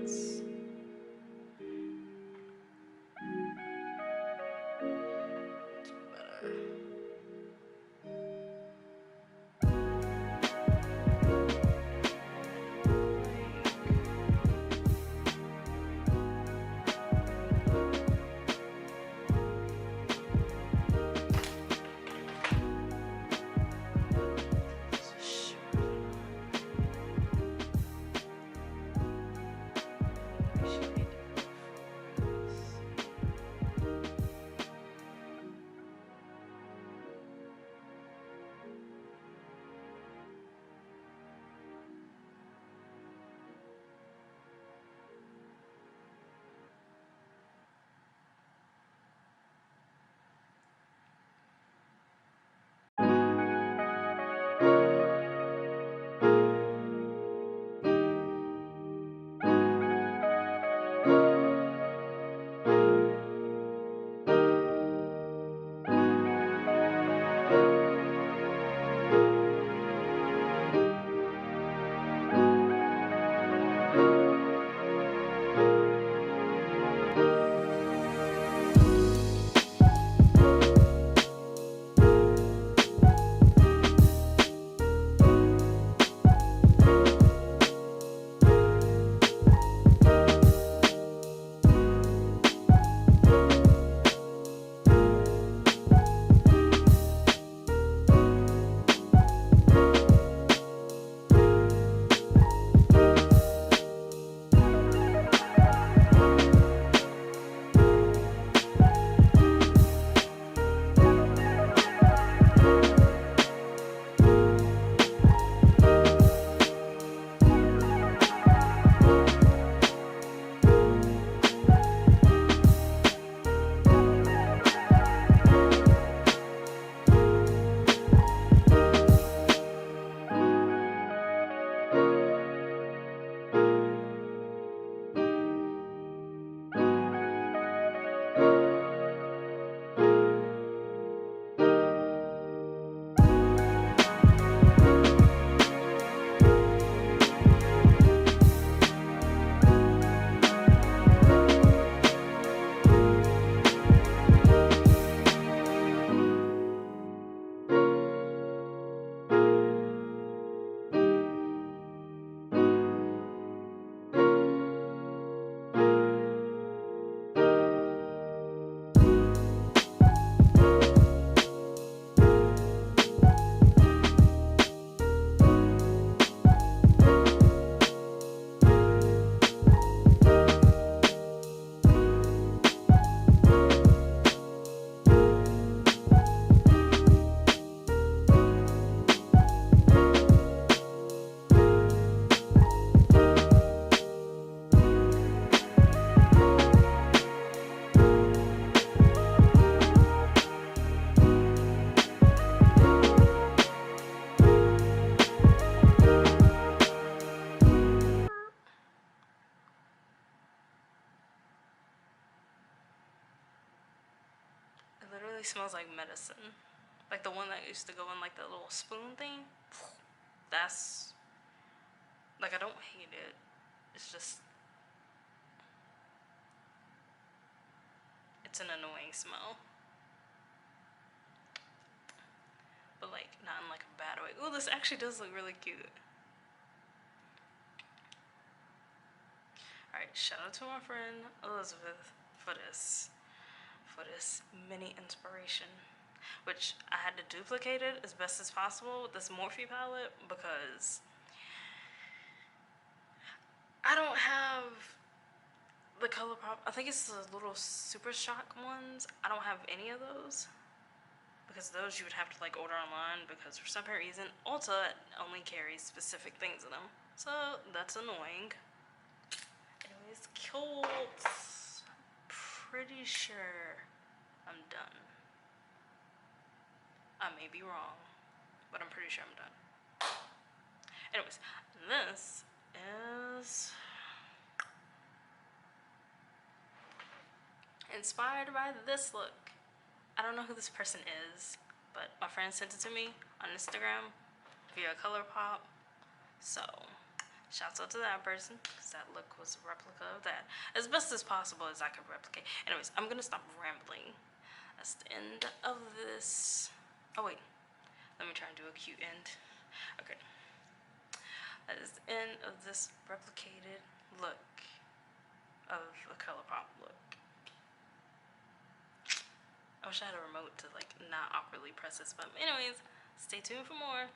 that's better. It literally smells like medicine. Like the one that used to go in like the little spoon thing. That's like, I don't hate it. It's just, it's an annoying smell. But like not in like a bad way. Ooh, this actually does look really cute. Alright, shout out to my friend Elizabeth for this mini inspiration, which I had to duplicate it as best as possible with this Morphe palette because I don't have the Colourpop. I think it's the little Super Shock ones. I don't have any of those because those you would have to like order online because for some reason Ulta only carries specific things in them. So that's annoying. Anyways, cute. Pretty sure I'm done. I may be wrong, but I'm pretty sure I'm done. Anyways, this is inspired by this look. I don't know who this person is, but my friend sent it to me on Instagram via Colourpop. So Shouts out to that person, because that look was a replica of that. As best as possible as I could replicate. Anyways, I'm gonna stop rambling. That's the end of this. Oh wait, let me try and do a cute end. Okay. That is the end of this replicated look of a Colourpop look. I wish I had a remote to like not awkwardly press this button. Anyways, stay tuned for more.